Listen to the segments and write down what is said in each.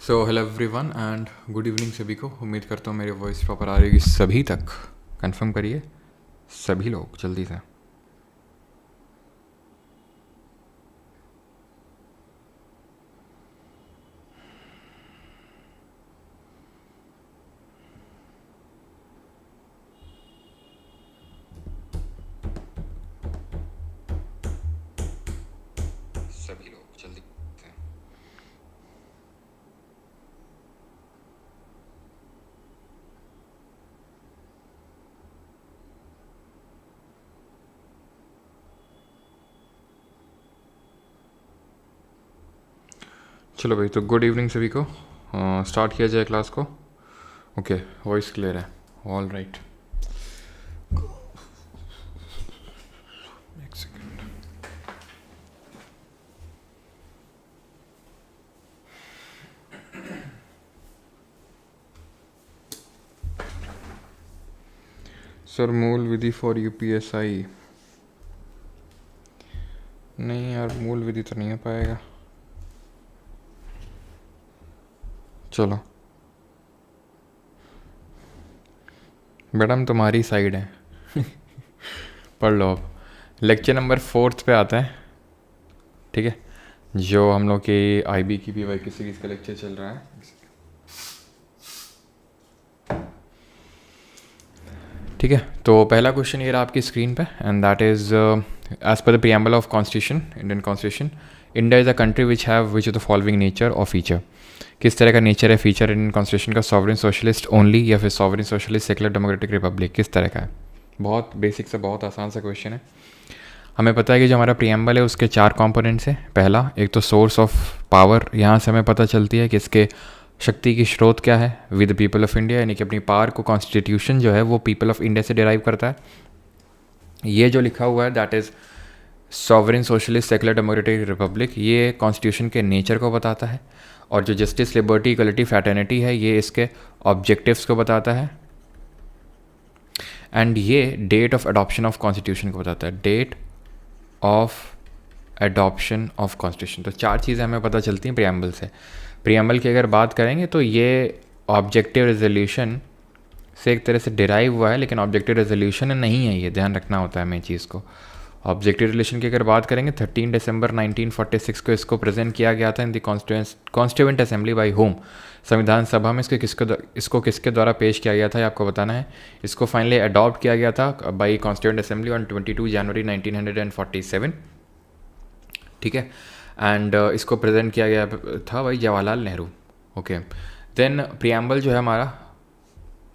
So hello everyone and good evening सभी को। उम्मीद करता हूँ मेरी वॉइस प्रॉपर आ रही होगी सभी तक। कंफर्म करिए सभी लोग जल्दी से। सभी लोग जल्दी से। चलो भाई, तो गुड इवनिंग सभी को। स्टार्ट किया जाए क्लास को। ओके, वॉइस क्लियर है। ऑल राइट, एक सेकेंड। सर मूल विधि फॉर यूपीएसआई। नहीं यार, मूल विधि तो नहीं हो पाएगा। चलो मैडम तुम्हारी साइड है। पढ़ लो अब। लेक्चर नंबर 4 पे आता है, ठीक है, जो हम लोग के आईबी की पीवाई की सीरीज का लेक्चर चल रहा है। ठीक है, तो पहला क्वेश्चन ये रहा आपकी स्क्रीन पे, and that is as per the preamble of constitution, Indian constitution, India is a country which have which of the following nature और फीचर। किस तरह का नेचर है, फीचर इंडियन कॉन्स्टिट्यूशन का? सॉवरेन सोशलिस्ट ओनली या फिर sovereign socialist secular democratic republic? किस तरह का है? बहुत बेसिक सा, बहुत आसान सा क्वेश्चन है। हमें पता है कि जो हमारा प्रीएम्बल है उसके 4 कंपोनेंट्स हैं। पहला, एक तो सोर्स ऑफ पावर, यहाँ से हमें पता चलती है कि इसके शक्ति की स्रोत क्या है, विद पीपल ऑफ इंडिया, यानी कि अपनी पावर को कॉन्स्टिट्यूशन जो है वो पीपल ऑफ इंडिया से डिराइव करता है। ये जो लिखा हुआ है that is sovereign socialist secular democratic Republic, ये कॉन्स्टिट्यूशन के नेचर को बताता है। और जो जस्टिस, लिबर्टी, इक्वलिटी, फ्रैटर्निटी है, ये इसके ऑब्जेक्टिव्स को बताता है। एंड ये date of adoption of constitution को बताता है, date of adoption of constitution. तो 4 चीज़ें हमें पता चलती हैं प्रीएम्बल से। प्रीएम्बल की अगर बात करेंगे तो ये ऑब्जेक्टिव रेजोल्यूशन से एक तरह से डिराइव हुआ है, लेकिन ऑब्जेक्टिव रेजोल्यूशन नहीं है, ये ध्यान रखना होता है हमें चीज़ को। ऑब्जेक्टिव रेजोल्यूशन की अगर बात करेंगे 13 दिसंबर 1946 को इसको प्रेजेंट किया गया था in the constituent assembly bye home, संविधान सभा में। इसको किसके द्वारा पेश किया गया था ये आपको बताना है। इसको फाइनली अडॉप्ट किया गया था बाई कॉन्स्टिट्यूएंट असेंबली ऑन 22 जनवरी 1947, ठीक है। एंड इसको प्रेजेंट किया गया था भाई Jawaharlal Nehru. Okay, then preamble जो है हमारा,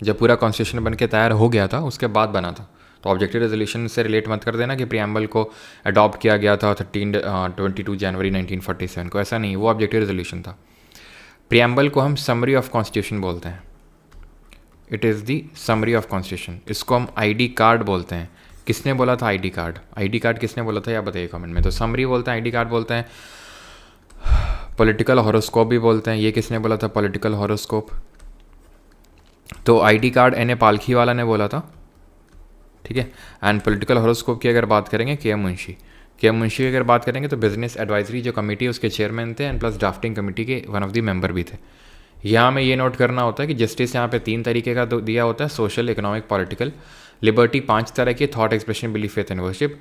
जब पूरा कॉन्स्टिट्यूशन बन के तैयार हो गया था उसके बाद बना था। तो ऑब्जेक्टिव रेजोल्यूशन से रिलेट मत कर देना कि प्रीएम्बल को अडॉप्ट किया गया था 22 जनवरी 1947 को, ऐसा नहीं, वो ऑब्जेक्टिव रेजोल्यूशन था। प्रीएम्बल को हम समरी ऑफ कॉन्स्टिट्यूशन बोलते हैं। It is the summary of constitution. इसको हम आईडी कार्ड बोलते हैं। किसने बोला था आईडी कार्ड? आईडी कार्ड किसने बोला था या बताइए कमेंट में। तो समरी बोलते हैं, आईडी कार्ड बोलते हैं, पॉलिटिकल हॉरोस्कोप भी बोलते हैं। ये किसने बोला था? Political horoscope. तो आईडी कार्ड एन ए पालखी वाला ने बोला था, ठीक है। एंड पॉलिटिकल हॉरोस्कोप की अगर बात करेंगे के.एम. मुंशी। के.एम. मुंशी की अगर बात करेंगे तो बिजनेस एडवाइजरी जो कमेटी है उसके चेयरमैन थे, एंड प्लस ड्राफ्टिंग कमेटी के वन ऑफ द मेंबर भी थे। यहाँ में ये नोट करना होता है कि जस्टिस यहाँ पे 3 तरीके का दिया होता है, सोशल, इकोनॉमिक, पॉलिटिकल। लिबर्टी 5 तरह की, thought, expression, belief, faith and worship.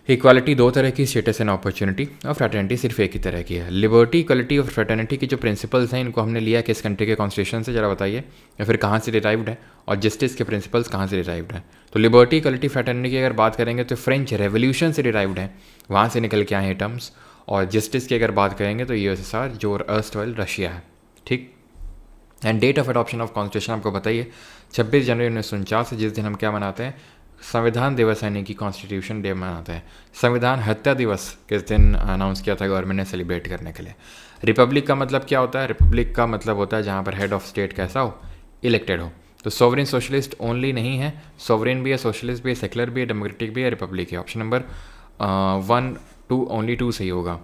Equality 2 तरह की, स्टेटस एंड अपॉर्चुनिटी। और फ्रैटर्निटी सिर्फ एक ही तरह की है। लिबर्टी, इक्वालिटी और फ्रैटर्निटी की जो प्रिंसिपल्स हैं इनको हमने लिया किस कंट्री के कॉन्स्टिट्यूशन से, जरा बताइए, या फिर कहाँ से डिराइव्ड है, और जस्टिस के प्रिंसिपल्स कहाँ से डिराइव्ड है। तो लिबर्टी, इक्वालिटी, फ्रैटर्निटी की अगर बात करेंगे तो फ्रेंच रेवोल्यूशन से डिराइव्ड है, वहाँ से निकल के आए हैं टर्म्स। और जस्टिस की अगर बात करेंगे तो यूएसएसआर, जो अर्स्टवाइल रशिया है, ठीक। And date of adoption of constitution आपको बताइए 26 जनवरी 1949, जिस दिन हम क्या मनाते हैं? संविधान दिवस, यानी कि कॉन्स्टिट्यूशन डे मनाते हैं। संविधान हत्या दिवस किस दिन अनाउंस किया था गवर्नमेंट ने सेलिब्रेट करने के लिए? रिपब्लिक का मतलब क्या होता है? रिपब्लिक का मतलब होता है जहाँ पर हेड ऑफ स्टेट कैसा हो? इलेक्टेड हो। तो सोवरेन सोशलिस्ट ओनली नहीं है, सोवरेन भी है, सोशलिस्ट भी है, सेकुलर भी है, डेमोक्रेटिक भी है, रिपब्लिक है। ऑप्शन नंबर 1, 2, ओनली 2 सही होगा।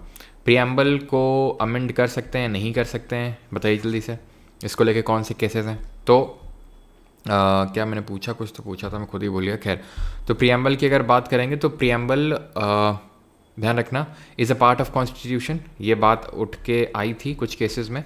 प्रीएम्बल को अमेंड कर सकते हैं, नहीं कर सकते हैं, बताइए जल्दी से। इसको लेके कौन से केसेस हैं? तो क्या मैंने पूछा, कुछ तो पूछा था, मैं खुद ही भूल गया। खैर, तो प्रीएम्बल की अगर बात करेंगे तो प्रीएम्बल, ध्यान रखना, is a part of constitution. ये बात उठ के आई थी कुछ केसेस में।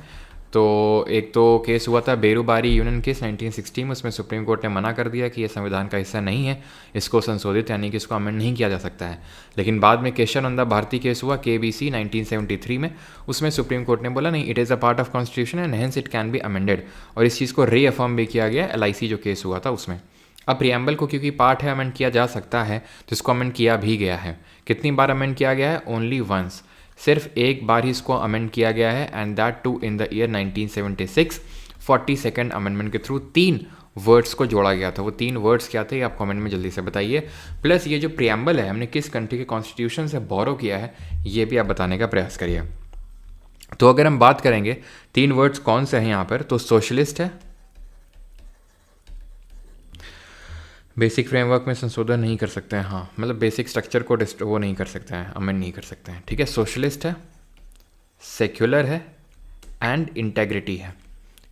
तो एक तो केस हुआ था बेरूबारी यूनियन केस 1960 में, उसमें सुप्रीम कोर्ट ने मना कर दिया कि ये संविधान का हिस्सा नहीं है, इसको संशोधित यानी कि इसको अमेंड नहीं किया जा सकता है। लेकिन बाद में केशवानंदा भारती केस हुआ KBC 1973 में, उसमें सुप्रीम कोर्ट ने बोला नहीं, it is a part of constitution and hence it can be amended, और इस चीज़ को रीअफर्म भी किया गया LIC जो केस हुआ था उसमें। अब प्रियम्बल को क्योंकि पार्ट है अमेंड किया जा सकता है, तो इसको अमेंड किया भी गया है। कितनी बार अमेंड किया गया है? ओनली वंस, सिर्फ एक बार ही इसको अमेंड किया गया है, and that too in the year 1976 42nd amendment के थ्रू 3 वर्ड्स को जोड़ा गया था। वो 3 वर्ड्स क्या थे आप कमेंट में जल्दी से बताइए। प्लस ये जो प्रियम्बल है हमने किस कंट्री के कॉन्स्टिट्यूशन से बोरो किया है ये भी आप बताने का प्रयास करिए। तो अगर हम बात करेंगे 3 वर्ड्स कौन से हैं यहाँ पर, तो सोशलिस्ट है, बेसिक फ्रेमवर्क में संशोधन नहीं कर सकते हैं, हाँ मतलब बेसिक स्ट्रक्चर को वो नहीं कर सकते हैं, अमेंड नहीं कर सकते हैं, ठीक है। सोशलिस्ट है, सेक्युलर है एंड इंटेग्रिटी है।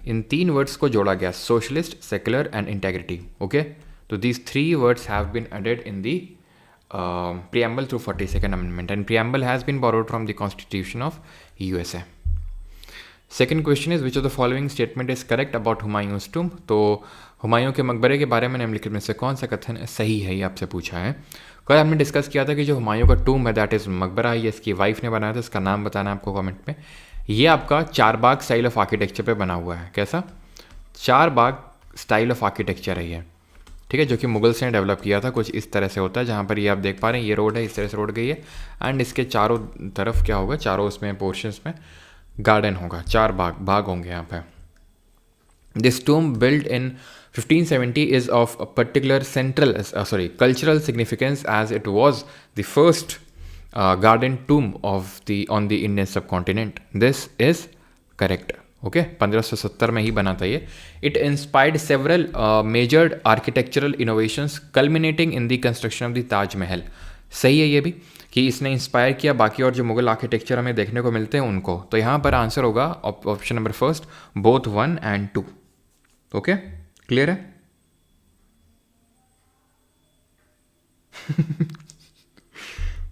इन 3 वर्ड्स को जोड़ा गया, socialist, secular and integrity, okay. तो these 3 words have been added in the preamble through 42nd amendment, and preamble has been borrowed from the constitution of USA. Second question is which of the following statement is correct about हुमायूं's tomb? तो हुमायूं के मकबरे के बारे में निम्नलिखित में से कौन सा कथन सही है, ये आपसे पूछा है। कल हमने डिस्कस किया था कि जो हुमायूं का टूम है दैट इज़ मकबरा, ये इसकी वाइफ ने बनाया था, इसका नाम बताना है आपको कमेंट में। ये आपका चारबाग स्टाइल ऑफ आर्किटेक्चर पे बना हुआ है। कैसा? चारबाग स्टाइल ऑफ आर्किटेक्चर है ये, ठीक है, जो कि मुगल्स ने डेवलप किया था। कुछ इस तरह से होता है, जहाँ पर ये आप देख पा रहे हैं ये रोड है, इस तरह से रोड गई है, एंड इसके चारों तरफ क्या होगा, चारों उसमें पोर्शंस में गार्डन होगा, 4 भाग होंगे यहाँ पे। This tomb build in 1570 is of a particular cultural significance as it was the first garden tomb on the Indian subcontinent. This is correct. Okay, 1570 में ही बना था ये। It inspired several major architectural innovations culminating in the construction of the Taj Mahal. सही है ये भी कि इसने इंस्पायर किया बाकी और जो मुगल आर्किटेक्चर हमें देखने को मिलते हैं उनको। तो यहाँ पर आंसर होगा option number first, both 1 and 2। Okay, clear है?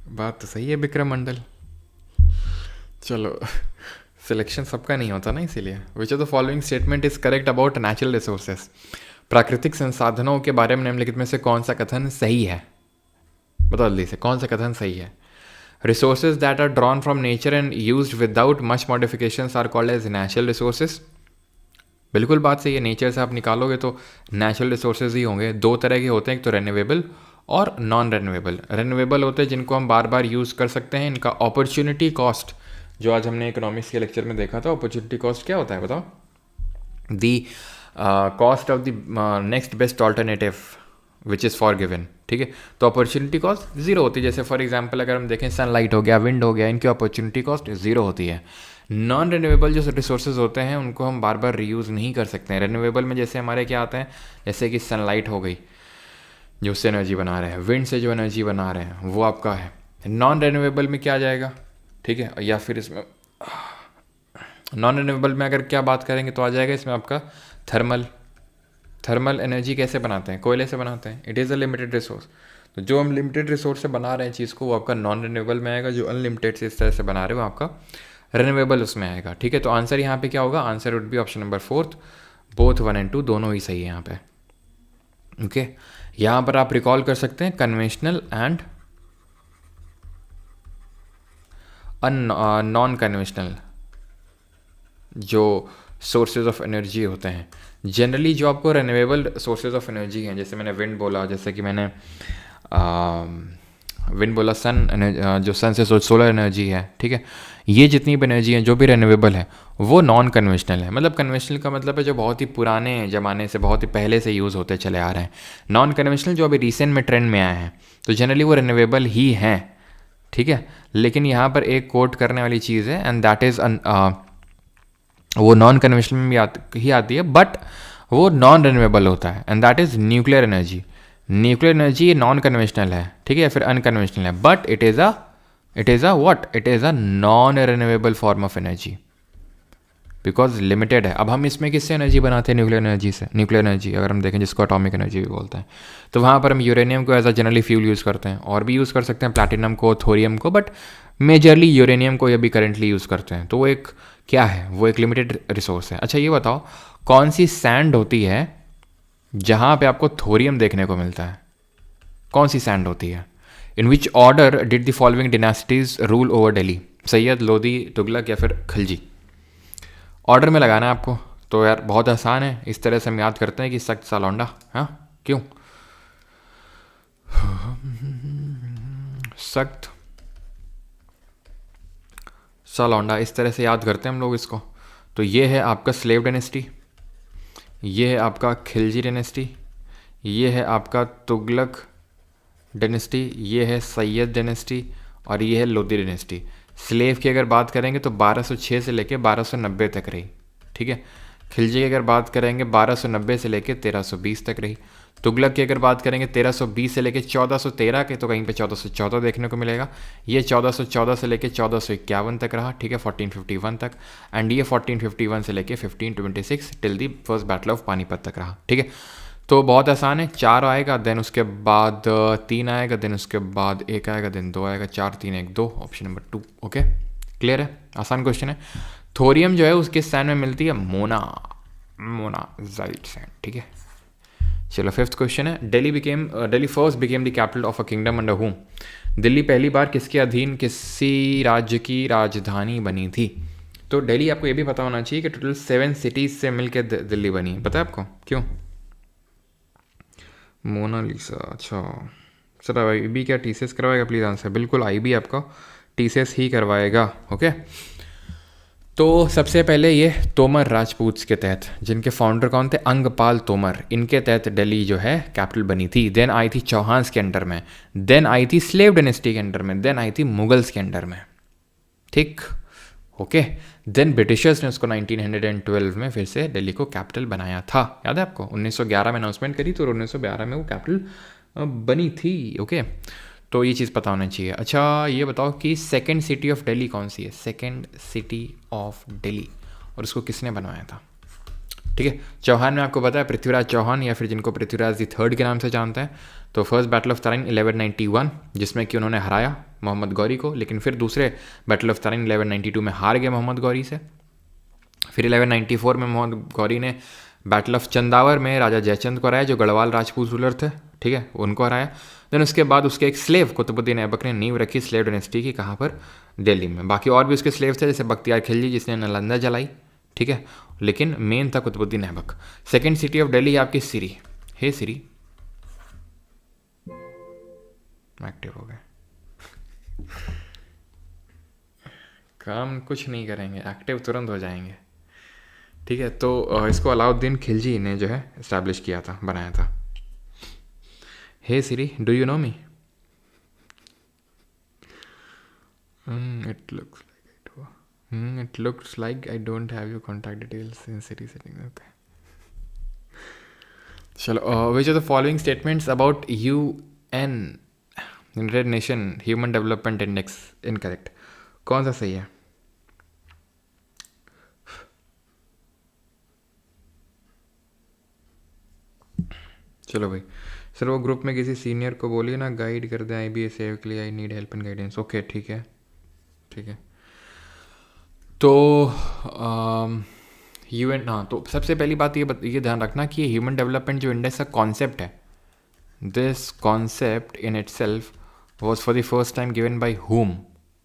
बात तो सही है विक्रम मंडल। चलो, सिलेक्शन सबका नहीं होता ना, इसीलिए। विच of the following statement is correct about natural resources? प्राकृतिक संसाधनों के बारे में निम्नलिखित में से कौन सा कथन सही है? बताओ जल्दी से, कौन सा कथन सही है? Resources that are drawn from nature and used without much modifications are called as natural resources. बिल्कुल बात सही है, नेचर से आप निकालोगे तो नेचुरल रिसोर्सेज ही होंगे। 2 तरह के होते हैं, एक तो रेन्यूएबल और नॉन रेन्यूएबल। रेन्यूएबल होते हैं जिनको हम बार बार यूज़ कर सकते हैं, इनका अपॉर्चुनिटी कॉस्ट, जो आज हमने इकोनॉमिक्स के लेक्चर में देखा था, अपॉर्चुनिटी कॉस्ट क्या होता है बताओ? दी cost of the next best alternative which is for given, ठीक है। तो अपॉर्चुनिटी कॉस्ट 0 होती है। जैसे फॉर एग्जांपल अगर हम देखें सनलाइट हो गया, विंड हो गया, इनकी अपॉर्चुनिटी कॉस्ट 0 होती है। नॉन रेन्यूएबल जो रिसोर्सेज होते हैं उनको हम बार बार रीयूज़ नहीं कर सकते हैं। रेन्यूएबल में जैसे हमारे क्या आते हैं, जैसे कि सनलाइट हो गई जो उससे एनर्जी बना रहे हैं, विंड से जो एनर्जी बना रहे हैं वो आपका है। नॉन रेन्यूएबल में क्या आ जाएगा, ठीक है, या फिर इसमें नॉन रेन्यूएबल में अगर क्या बात करेंगे तो आ जाएगा इसमें आपका थर्मल एनर्जी। कैसे बनाते हैं? कोयले से बनाते हैं। It is a limited resource. तो जो हम लिमिटेड रिसोर्स से बना रहे हैं चीज़ को, वो आपका नॉन रेन्यूएबल में आएगा। जो अनलिमिटेड से इस तरह से बना रहे हो आपका रेन्यूएबल उसमें आएगा, ठीक है। तो आंसर यहाँ पे क्या होगा? Answer would be option number 4, both 1 and 2 दोनों ही सही है यहाँ पे। ओके, यहाँ पर आप रिकॉल कर सकते हैं कन्वेंशनल एंड नॉन कन्वेंशनल जो सोर्सेज ऑफ एनर्जी होते हैं। जनरली जो आपको रेन्यूएबल सोर्सेज ऑफ एनर्जी हैं, जैसे मैंने विंड बोला, जैसे कि मैंने विंड बोला, सन जो सन से सोलर एनर्जी है, ठीक है, ये जितनी भी एनर्जी है जो भी रेन्यूएबल है वो नॉन कन्वेंशनल है। मतलब कन्वेंशनल का मतलब है जो बहुत ही पुराने ज़माने से, बहुत ही पहले से यूज़ होते चले आ रहे हैं। नॉन कन्वेंशनल जो अभी रिसेंट में ट्रेंड में आए हैं, तो जनरली वो रेन्यूएबल ही हैं, ठीक है। लेकिन यहाँ पर एक कोट करने वाली चीज़ है, एंड दैट इज़ वो नॉन कन्वेंशनल में भी ही आती है, बट वो नॉन रेन्यूएबल होता है, and that is nuclear energy. Nuclear energy ये नॉन कन्वेंशनल है, ठीक है, या फिर अनकन्वेंशनल है, but it is a non renewable form of energy because limited है। अब हम इसमें किससे एनर्जी बनाते हैं? न्यूक्लियर एनर्जी से। न्यूक्लियर एनर्जी अगर हम देखें, जिसको एटॉमिक एनर्जी भी बोलते हैं, तो वहाँ पर हम यूरेनियम को as a generally fuel use करते हैं, और भी यूज़ कर सकते हैं प्लैटिनम को, थोरियम को, बट मेजरली यूरेनियम को ये भी करेंटली यूज़ करते हैं। तो वो एक क्या है वो, एक लिमिटेड रिसोर्स है। अच्छा ये बताओ कौन सी सैंड होती है जहाँ पे आपको थोरियम देखने को मिलता है, कौन सी सैंड होती है? In which order did the following dynasties rule over Delhi? Sayyid, Lodi, Tughlaq या फिर खिलजी? ऑर्डर में लगाना है आपको। तो यार बहुत आसान है, इस तरह से हम याद करते हैं कि सख्त सा लौंडा, हाँ क्यों सख्त सा लौंडा, इस तरह से याद करते हैं हम लोग इसको। तो ये है आपका स्लेव डायनेस्टी, ये है आपका खिलजी डायनेस्टी, ये है आपका तुगलक डायनेस्टी, ये है सैयद डायनेस्टी और ये है लोधी डायनेस्टी। स्लेव की अगर बात करेंगे तो 1206 से लेके 1290 तक रही, ठीक है। खिलजी की अगर बात करेंगे 1290 से लेके 1320 तक रही। तुगलक की अगर बात करेंगे 1320 से लेके 1413 के, तो कहीं पे 1414 देखने को मिलेगा। ये 1414 से लेके 1451 तक रहा, ठीक है, 1451 तक। एंड ये 1451 से लेके 1526 till the first battle of Panipat तक रहा, ठीक है। तो बहुत आसान है, 4 आएगा, देन उसके बाद 3 आएगा, देन उसके बाद 1 आएगा, देन 2 आएगा, 4 3 1 2, ऑप्शन नंबर 2। ओके क्लियर है, आसान क्वेश्चन है। थोरियम जो है उसके सैंड में मिलती है मोनाजाइट सैंड, ठीक है। चलो फिफ्थ क्वेश्चन है, Delhi first became the capital of a kingdom under हुम? दिल्ली पहली बार किसके अधीन, किसी राज्य की राजधानी बनी थी? तो दिल्ली आपको ये भी पता होना चाहिए कि टोटल 7 सिटीज से मिलकर दिल्ली बनी है, पता है आपको क्यों? मोनालिसा, अच्छा सर IB क्या TCS करवाएगा? Please answer. बिल्कुल IB आपका TCS ही करवाएगा, ओके। तो सबसे पहले ये तोमर राजपूत के तहत, जिनके फाउंडर कौन थे, अंगपाल तोमर, इनके तहत दिल्ली जो है कैपिटल बनी थी। देन आई थी चौहान्स के अंडर में, देन आई थी स्लेव डायनेस्टी के अंडर में, देन आई थी मुगल्स के अंडर में, ठीक, ओके। देन ब्रिटिशर्स ने उसको 1912 में फिर से दिल्ली को कैपिटल बनाया था, याद है आपको? 1911 में अनाउंसमेंट करी तो 1912 में वो कैपिटल बनी थी, ओके। तो ये चीज़ पता होना चाहिए। अच्छा ये बताओ कि सेकंड सिटी ऑफ दिल्ली कौन सी है? सेकंड सिटी ऑफ दिल्ली, और उसको किसने बनवाया था? ठीक है, चौहान में आपको पता है पृथ्वीराज चौहान, या फिर जिनको पृथ्वीराज दी थर्ड के नाम से जानते हैं। तो फर्स्ट बैटल ऑफ तराइन 1191, जिसमें कि उन्होंने हराया मोहम्मद गौरी को, लेकिन फिर दूसरे बैटल ऑफ तराइन 1192 में हार गए मोहम्मद गौरी से। फिर 1194 में मोहम्मद गौरी ने बैटल ऑफ चंदावर में राजा जयचंद को हराया, जो गढ़वाल राजपूत रूलर थे, ठीक है, उनको हराया। देन उसके बाद उसके एक स्लेव कुतुबुद्दीन ऐबक ने नींव रखी स्लेव डायनेस्टी की, कहाँ पर? दिल्ली में। बाकी और भी उसके स्लेव थे, जैसे बख्तियार खिलजी जिसने नालंदा जलाई, ठीक है, लेकिन मेन था Qutubuddin Aibak. Second city of Delhi है आपकी सिरी। हे सिरी, एक्टिव हो गए, काम कुछ नहीं करेंगे, एक्टिव तुरंत हो जाएंगे, ठीक है। तो इसको अलाउद्दीन खिलजी ने जो है इस्टेब्लिश किया था, बनाया था। Hey Siri, do you know me? It looks like I don't have your contact details in city settings. Okay. चलो, which of the following statements about UN, United Nation Human Development Index incorrect? कौन सा सही है? चलो भाई, sir वो group में किसी सीनियर को बोलिए ना गाइड कर दें IBA के लिए, I need help and guidance. Okay ठीक है, ठीक है। तो UN, हाँ, तो सबसे पहली बात ये ध्यान रखना कि ये ह्यूमन डेवलपमेंट जो इंडेक्स का कॉन्सेप्ट है, this concept in it self was for the first time given by हुम?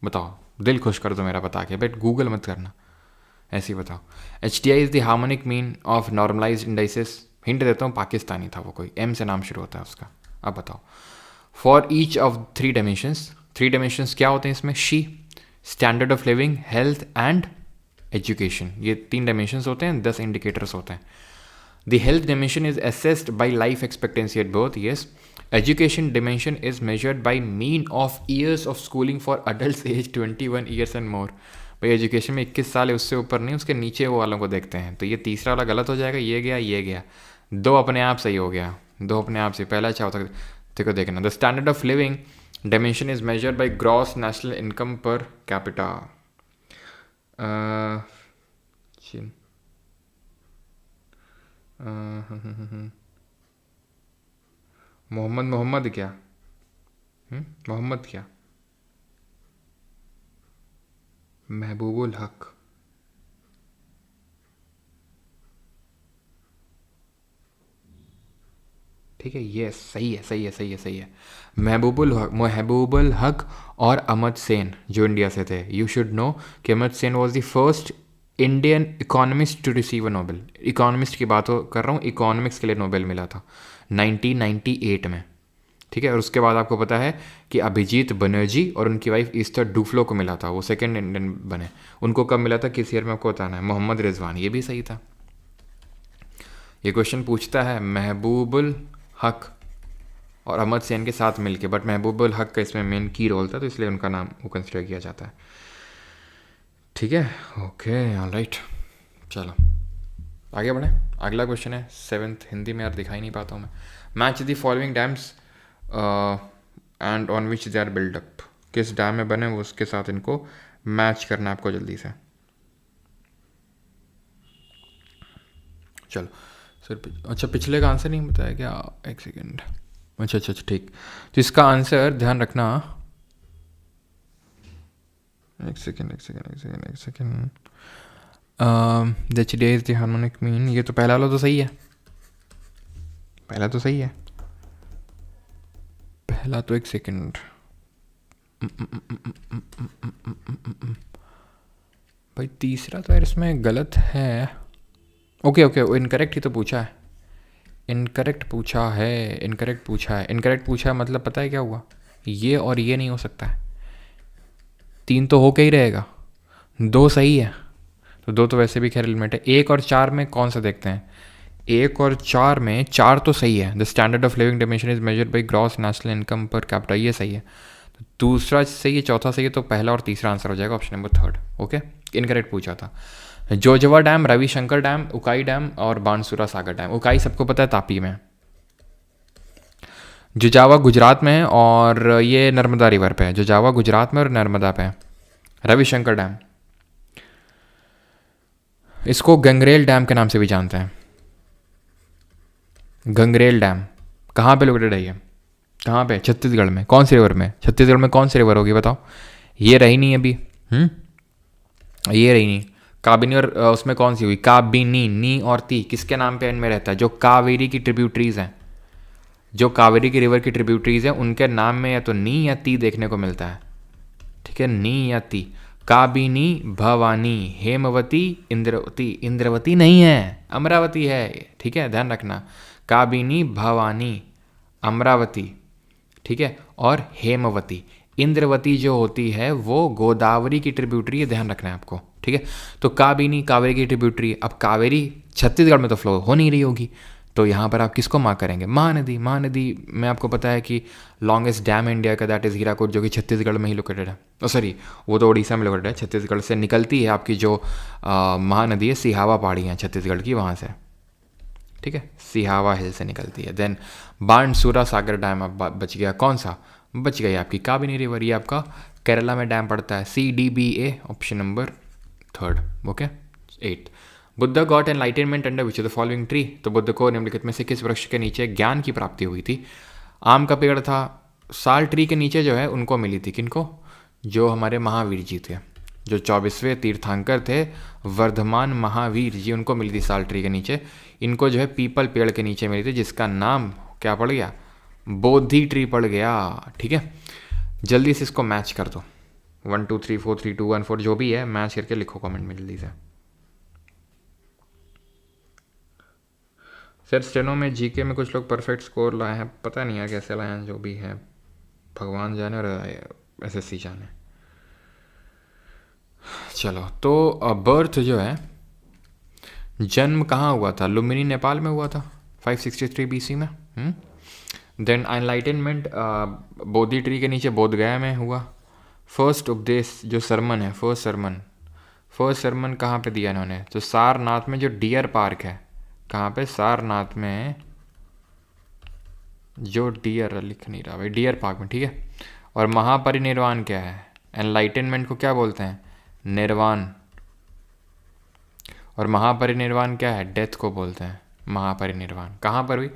बताओ, दिल खुश कर दो मेरा बता के, बट गूगल मत करना, ऐसे ही बताओ। HDI is the harmonic mean of normalized indices. Hint देता हूँ, पाकिस्तानी था वो, कोई M से नाम शुरू होता है उसका। अब बताओ, for each of 3 dimensions, 3 dimensions क्या होते हैं इसमें? शी, standard of living, health and education, ये 3 डायमेंशंस होते हैं, 10 इंडिकेटर्स होते हैं। The health dimension is assessed by life expectancy at birth, yes. Education dimension is measured by mean of years of schooling for adult age 21 years and more. भाई education में 21 साल है, उससे ऊपर नहीं, उसके नीचे वो वालों को देखते हैं। तो ये तीसरा वाला गलत हो जाएगा, ये गया, ये गया, 2 अपने आप सही हो गया, 2 अपने आप से। पहला अच्छा होता है, देखो देखना, the standard of living dimension is measured by gross national income per capita. Mohammad क्या, मोहम्मद क्या, महबूबुल हक, ठीक है, ये सही है, सही है, सही है, सही है। महबूबुल हक और अहमद सेन जो इंडिया से थे। यू शुड नो कि Ahmad Sen was the first Indian economist to receive a Nobel. Economist की बात कर रहा हूँ, इकोनॉमिक्स के लिए नोबेल मिला था 1998 में। ठीक है, और उसके बाद आपको पता है कि अभिजीत बनर्जी और उनकी वाइफ ईस्टर डुफ्लो को मिला था, वो सेकंड इंडियन बने। उनको कब मिला था, किस ईयर में आपको बताना है। मोहम्मद रिजवान, ये भी सही था। ये क्वेश्चन पूछता है महबूबुल हक और अहमद सेन के साथ मिलके, बट महबूबुल हक का इसमें मेन की रोल था, तो इसलिए उनका नाम वो कंसिडर किया जाता है। ठीक है, ओके, ऑलराइट, चलो आगे बढ़े। अगला क्वेश्चन है 7th, हिंदी में यार दिखाई नहीं पाता हूँ मैं। Match the following dams and on which they are build up. किस डैम में बने वो उसके साथ इनको मैच करना है आपको जल्दी से। चलो सर, अच्छा पिछले का आंसर नहीं बताया क्या, एक सेकेंड। अच्छा अच्छा अच्छा, ठीक। तो इसका आंसर ध्यान रखना, एक सेकेंड एक सेकेंड एक सेकेंड एक second. That day is the harmonic mean, ये तो पहला वाला तो सही है, पहला तो सही है, पहला तो, एक सेकेंड। भाई तीसरा तो यार इसमें गलत है। ओके ओके, वो इनकरेक्ट ही तो पूछा है, इनकरेक्ट पूछा है, इनकरेक्ट पूछा है, इनकरेक्ट पूछा है, मतलब पता है क्या हुआ, ये और ये नहीं हो सकता है, 3 तो हो के ही रहेगा, 2 सही है, तो 2 तो वैसे भी खैर एलिमेंट है। 1 और 4 में कौन सा देखते हैं, 1 और 4 में 4 तो सही है। The standard of living dimension is measured by gross national income per capita, ये सही है। तो दूसरा सही है, चौथा सही है, तो पहला और तीसरा आंसर हो जाएगा ऑप्शन नंबर 3। ओके, इनकरेक्ट पूछा था। जोजवा dam, Ravishankar dam, Ukai dam और बाणसुरा सागर डैम। उकाई सबको पता है तापी में, जुजावा गुजरात में है और ये नर्मदा रिवर पे है। जुजावा गुजरात में और नर्मदा पे है। रविशंकर डैम, इसको गंगरेल डैम के नाम से भी जानते हैं। गंगरेल डैम कहाँ पे लोकेटेड है, ये कहाँ पे, छत्तीसगढ़ में। कौन सी रिवर में, छत्तीसगढ़ में कौन सी रिवर होगी बताओ, ये रही नहीं अभी, ये रही नहीं। काबिनी और उसमें कौन सी हुई, काबिनी, नी और ती किसके नाम पे एंड में रहता है, जो कावेरी की ट्रिब्यूटरीज हैं, जो कावेरी की रिवर की ट्रिब्यूटरीज हैं उनके नाम में या तो नी या ती देखने को मिलता है। ठीक है, नी या ती। काबिनी, भवानी, हेमवती, इंद्रवती, इंद्रवती नहीं है, अमरावती है। ठीक है, ध्यान रखना, काबिनी, भवानी, अमरावती, ठीक है, और हेमवती। इंद्रवती जो होती है वो गोदावरी की ट्रिब्यूटरी है, ध्यान रखना है आपको। ठीक है, तो काबिनी कावेरी की ट्रिब्यूटरी। अब कावेरी छत्तीसगढ़ में तो फ्लो हो नहीं रही होगी, तो यहाँ पर आप किसको मार्क करेंगे, महानदी। महानदी में आपको पता है कि लॉन्गेस्ट डैम इंडिया का दैट इज़ हीराकुड, जो कि छत्तीसगढ़ में ही लोकेटेड है। सॉरी, वो तो उड़ीसा में लोकेटेड है, छत्तीसगढ़ से निकलती है आपकी जो महानदी है, सिहावा पहाड़ी है छत्तीसगढ़ की, वहाँ से। ठीक है, सिहावा हिल से निकलती है। देन बाणसुरा सागर डैम अब बच गया, कौन सा बच गई, आपकी काबिनी रिवर। ये आपका केरला में डैम पड़ता है, CDBA, option number 3। Okay, 8। Buddha got enlightenment under which of the following tree. तो बुद्ध को निम्नलिखित में से किस वृक्ष के नीचे ज्ञान की प्राप्ति हुई थी। आम का पेड़ था, साल ट्री के नीचे जो है उनको मिली थी, किनको, जो हमारे महावीर जी थे, जो 24वें तीर्थंकर थे, वर्धमान महावीर जी, उनको मिली थी साल ट्री के नीचे। इनको जो है पीपल पेड़ के नीचे मिली थी, जिसका नाम क्या पड़ गया, बोधि ट्री पड़ गया। ठीक है, जल्दी से इसको मैच कर दो, 1 2 3 4 3 2 1 4 जो भी है, मैच करके लिखो कमेंट में जल्दी से। सर स्टेनो में जीके में कुछ लोग परफेक्ट स्कोर लाए हैं, पता नहीं यार कैसे लाए हैं, जो भी है भगवान जाने और SSC जाने। चलो, तो बर्थ जो है, जन्म कहाँ हुआ था, लुम्बिनी नेपाल में हुआ था 563 BC में। देन एनलाइटनमेंट बोधि ट्री के नीचे बोध गया में हुआ। फर्स्ट उपदेश जो सरमन है, फर्स्ट सरमन कहाँ पे दिया इन्होंने, तो सारनाथ में जो डियर पार्क है, कहाँ पे, सारनाथ में जो डियर, लिख नहीं रहा भाई, डियर पार्क में। ठीक है, और महापरिनिर्वाण क्या है, एनलाइटनमेंट को क्या बोलते हैं, निर्वाण, और महापरिनिर्वाण क्या है, डेथ को बोलते हैं महापरिनिर्वाण। कहाँ पर हुई,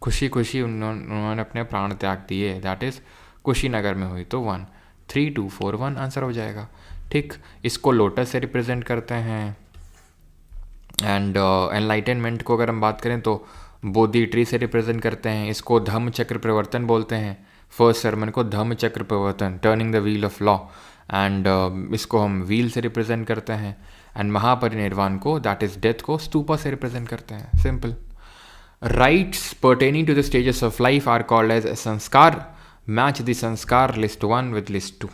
खुशी खुशी उन्होंने अपने प्राण त्याग दिए, दैट इज कुशीनगर में हुई। तो 1 3 2 4 1 आंसर हो जाएगा। ठीक, इसको लोटस से रिप्रेजेंट करते हैं। एंड एनलाइटनमेंट को अगर हम बात करें तो बोधि ट्री से रिप्रेजेंट करते हैं। इसको धम्म चक्र प्रवर्तन बोलते हैं, फर्स्ट सरमन को धम्म चक्र प्रवर्तन, turning the wheel of law, and इसको हम व्हील से रिप्रेजेंट करते हैं। एंड महापरिनिर्वाण को, दैट इज डेथ को, स्तूपा से रिप्रेजेंट करते हैं। Simple. Rights pertaining to the stages of life are called as sanskar. Match the sanskar list 1 with list 2।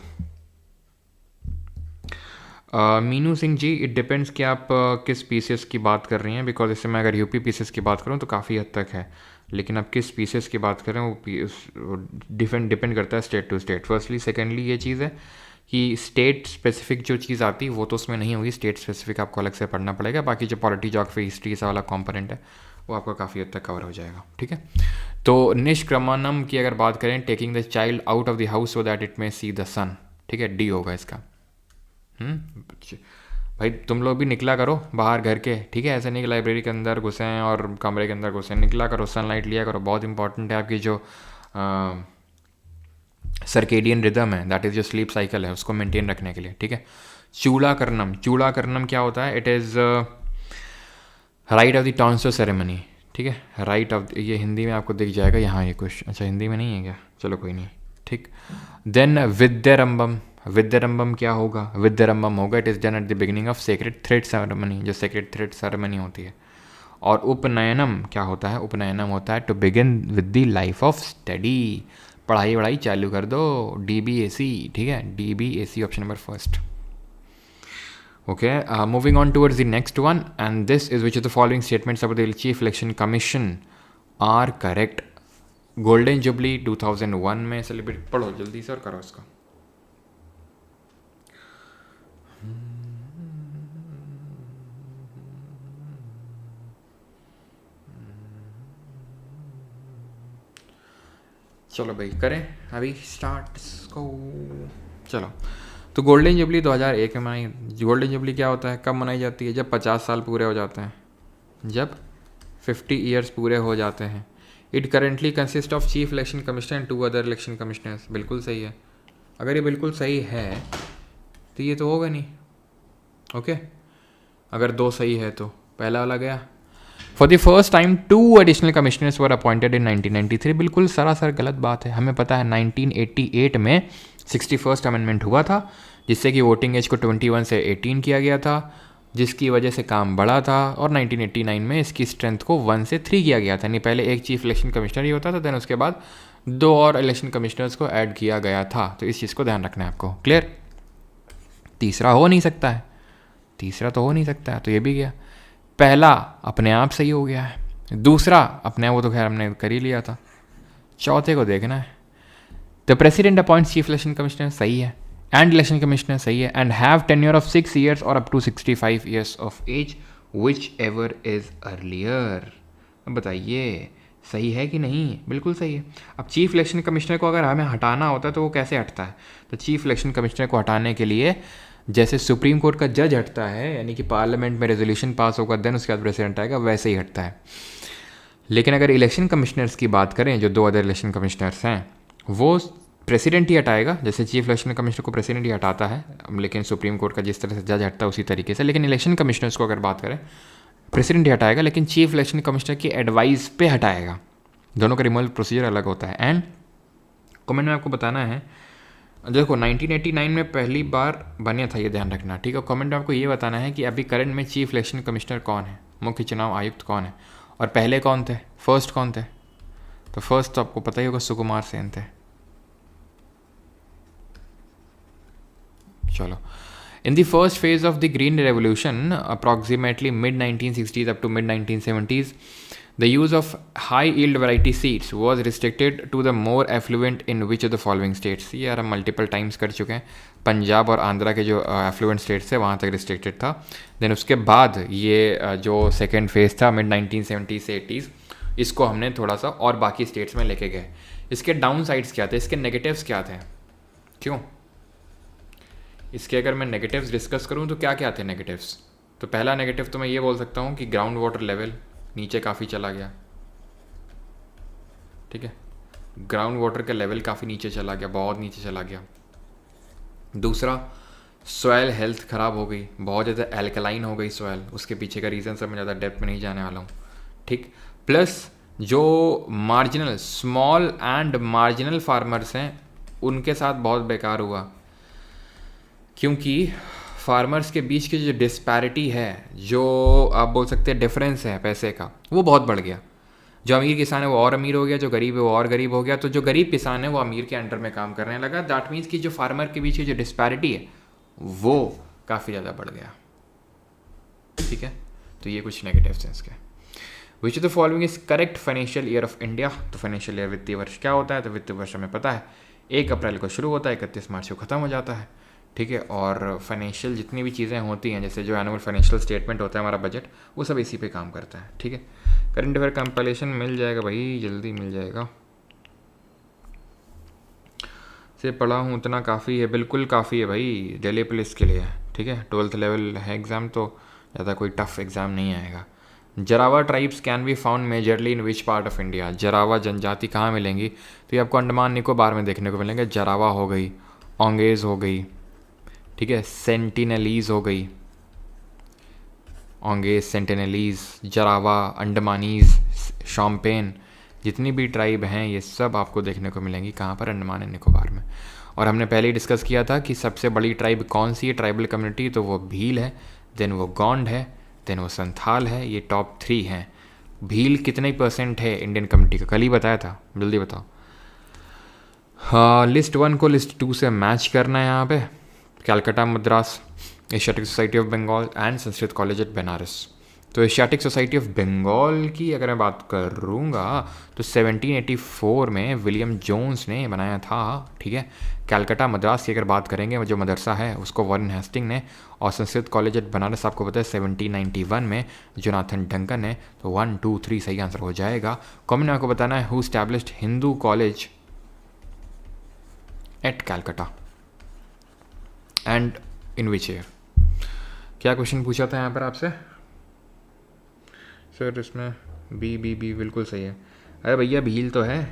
Meenu Singh ji, it depends कि आप किस पीसेस की बात कर रही हैं, बिकॉज इससे मैं अगर यूपी पीसेस की बात करूँ तो काफ़ी हद तक है, लेकिन आप किस पीसेस की बात करें वो डिपेंड करता है state to state. Firstly, secondly ये चीज़ है कि स्टेट स्पेसिफिक जो चीज़ आती है वो तो उसमें नहीं होगी, स्टेट स्पेसिफिक आपको अलग से पढ़ना पड़ेगा। बाकी जो पॉलिटी, ज्योग्राफी, हिस्ट्री सा वाला कॉम्पोनेंट है वो आपका काफ़ी हद तक कवर हो जाएगा। ठीक है, तो निष्क्रमणम की अगर बात करें, taking the child out of the house so that it may see the sun. ठीक है, डी होगा इसका। भाई तुम लोग भी निकला करो बाहर घर के, ठीक है, ऐसे नहीं कि लाइब्रेरी के अंदर घुसे और कमरे के अंदर घुसे, निकला करो, सनलाइट लिया करो। बहुत इंपॉर्टेंट है आपकी जो सर्केडियन रिदम है, दैट इज़ जो स्लीप साइकिल है, उसको मेंटेन रखने के लिए। ठीक है, चूड़ाकर्णम, चूड़ाकर्णम क्या होता है? It is rite of the tonsure ceremony. ठीक है, राइट ऑफ, ये हिंदी में आपको दिख जाएगा यहाँ, ये कुछ, अच्छा हिंदी में नहीं है क्या, चलो कोई नहीं। ठीक, देन विद्यारंभम, विद्यारंभम क्या होगा? विद्यारंभम होगा, it is done at the beginning of sacred thread ceremony, जो सेक्रेड थ्रेड सेरेमनी होती है। और उपनयनम क्या होता है? उपनयनम होता है to begin with the life of study, पढ़ाई वढ़ाई चालू कर दो, DBAC। ठीक है, DBAC option number first. Okay, moving on towards the next one, and this is which of the following statements about the Chief Election Commission are correct? Golden Jubilee 2001 में celebrate, पढ़ो जल्दी से और करो इसका। चलो भाई करें अभी स्टार्ट इसको। चलो, तो गोल्डन जुबली 2001 में मनाई। गोल्डन जुबली क्या होता है, कब मनाई जाती है? जब 50 साल पूरे हो जाते हैं, जब 50 ईयर्स पूरे हो जाते हैं। It currently consist of chief election commissioner and 2 other election commissioners. बिल्कुल सही है। अगर ये बिल्कुल सही है तो ये तो होगा नहीं। ओके, अगर 2 सही है तो पहला वाला गया। For the first time 2 additional commissioners were appointed in 1993। बिल्कुल सरासर गलत बात है। हमें पता है 1988 में 61st अमेंडमेंट हुआ था, जिससे कि वोटिंग एज को 21 से 18 किया गया था, जिसकी वजह से काम बढ़ा था। और 1989 में इसकी स्ट्रेंथ को 1 से 3 किया गया था। नहीं, पहले एक चीफ इलेक्शन कमिश्नर ही होता था, देन उसके बाद 2 और इलेक्शन कमिश्नर्स को ऐड किया गया था। तो इस चीज़ को ध्यान रखना है आपको। क्लियर? तीसरा हो नहीं सकता है, तीसरा तो हो नहीं सकता है, तो ये भी गया। पहला अपने आप सही हो गया है, दूसरा अपने आप, वो तो खैर हमने कर ही लिया था, चौथे को देखना है। The president appoints chief election commissioner, सही है, एंड इलेक्शन कमिश्नर, सही है, and have tenure of 6 years और up to 65 years of age, whichever is earlier. बताइए सही है कि नहीं? बिल्कुल सही है। अब चीफ इलेक्शन कमिश्नर को अगर हमें हटाना होता है तो वो कैसे हटता है? तो चीफ इलेक्शन कमिश्नर को हटाने के लिए जैसे सुप्रीम कोर्ट का जज हटता है, यानी कि पार्लियामेंट में रेजोल्यूशन पास होगा, देन उसके बाद प्रेसिडेंट आएगा, वैसे ही हटता है। लेकिन अगर इलेक्शन कमिश्नर्स की बात करें, जो 2 अदर इलेक्शन कमिश्नर्स हैं, वो प्रेसिडेंट ही हटाएगा। जैसे चीफ इलेक्शन कमिश्नर को प्रेसिडेंट ही हटाता है, लेकिन सुप्रीम कोर्ट का जिस तरह से जज हटता है उसी तरीके से। लेकिन इलेक्शन कमिश्नर्स को अगर बात करें, प्रेसिडेंट ही हटाएगा, लेकिन चीफ इलेक्शन कमिश्नर की एडवाइस पे हटाएगा। दोनों का रिमूवल प्रोसीजर अलग होता है। एंड कमेंट में आपको बताना है, देखो 1989 में पहली बार बने था, ये ध्यान रखना, ठीक है। कमेंट में आपको ये बताना है कि अभी करंट में चीफ इलेक्शन कमिश्नर कौन है, मुख्य चुनाव आयुक्त कौन है, और पहले कौन थे, फर्स्ट कौन थे? तो फर्स्ट तो आपको पता ही होगा, सुकुमार सेन थे। चलो, in the first phase of the Green Revolution, approximately mid-1960s up to mid-1970s, the use of high-yield variety seeds was restricted to the more affluent in which of the following states? ये यार हम multiple times कर चुके हैं। पंजाब और आंध्रा के जो effluent states थे वहाँ तक रिस्ट्रिक्टेड था। देन उसके बाद ये जो सेकेंड फेज था mid-1970s से 80s, इसको हमने थोड़ा सा और बाकी स्टेट्स में लेके गए। इसके डाउन साइड्स क्या थे, इसके नेगेटिव्स क्या थे? क्यों इसके अगर मैं नेगेटिव्स डिस्कस करूं तो क्या क्या थे नेगेटिव्स? तो पहला नेगेटिव तो मैं ये बोल सकता हूं कि ग्राउंड वाटर लेवल नीचे काफ़ी चला गया, ठीक है, ग्राउंड वाटर का लेवल काफ़ी नीचे चला गया, बहुत नीचे चला गया। दूसरा, सॉयल हेल्थ ख़राब हो गई, बहुत ज़्यादा एल्कलाइन हो गई सॉयल। उसके पीछे का रीज़न सब मैं ज़्यादा डेप्थ में नहीं जाने वाला हूँ, ठीक। प्लस जो marginal small and marginal farmers हैं उनके साथ बहुत बेकार हुआ, क्योंकि फार्मर्स के बीच की जो डिस्पैरिटी है, जो आप बोल सकते हैं डिफरेंस है पैसे का, वो बहुत बढ़ गया। जो अमीर किसान है वो और अमीर हो गया, जो गरीब है वो और गरीब हो गया। तो जो गरीब किसान है वो अमीर के अंडर में काम करने लगा। दैट मीन्स कि जो फार्मर के बीच की जो डिस्पैरिटी है वो काफ़ी ज़्यादा बढ़ गया। ठीक है, तो ये कुछ नेगेटिव सेंस के। विच of the following is correct financial year of India. तो फाइनेंशियल ईयर वित्तीय वर्ष क्या होता है? तो वित्तीय वर्ष हमें पता है 1 अप्रैल को शुरू होता है, 31 मार्च को ख़त्म हो जाता है। ठीक है, और फाइनेंशियल जितनी भी चीज़ें होती हैं, जैसे जो एनुअल फाइनेंशियल स्टेटमेंट होता है हमारा बजट, वो सब इसी पे काम करता है। ठीक है, करंट अफेयर कंपाइलेशन मिल जाएगा भाई, जल्दी मिल जाएगा। से पढ़ा हूँ उतना काफ़ी है, बिल्कुल काफ़ी है भाई दिल्ली पुलिस के लिए। ठीक है, 12th लेवल है एग्ज़ाम, तो ज़्यादा कोई टफ एग्ज़ाम नहीं आएगा। Jarawa tribes can be found majorly in which part of India. Jarawa जनजाति कहाँ मिलेंगी? तो ये आपको अंडमान निकोबार में देखने को मिलेंगे। जरावा हो गई, ओंगेज हो गई, ठीक है, सेंटिनलीज हो गई, ओंगेज, सेंटिनलीज, जरावा, अंडमानीज, शॉम्पेन, जितनी भी ट्राइब हैं ये सब आपको देखने को मिलेंगी। कहाँ पर? अंडमान एंड निकोबार में। और हमने पहले ही डिस्कस किया था कि सबसे बड़ी ट्राइब कौन सी है ट्राइबल कम्युनिटी, तो वो भील है, देन वो गोंड है, देन वो संथाल है। ये टॉप 3 हैं। भील कितने % है इंडियन कम्युनिटी का? कल ही बताया था, जल्दी बताओ। हाँ, लिस्ट 1 को लिस्ट 2 से मैच करना है यहाँ पे। Calcutta, Madras, Asiatic society of Bengal and Sanskrit college at Banaras. तो एशियाटिक सोसाइटी ऑफ बंगाल की अगर मैं बात करूँगा तो 1784 में विलियम जोन्स ने बनाया था। ठीक है, कैलकाटा मद्रास की अगर बात करेंगे, जो मदरसा है उसको वॉरेन हेस्टिंग ने, और संस्कृत कॉलेज एट बनारस आपको पता है 1791 में जोनाथन डंकन ने। तो 1 2 3 सही आंसर हो जाएगा। कॉमन आपको बताना है who established Hindu college at Calcutta and in which year. क्या क्वेश्चन पूछा था यहाँ पर आपसे? सर इसमें बी बिल्कुल सही है। अरे भैया भील तो है,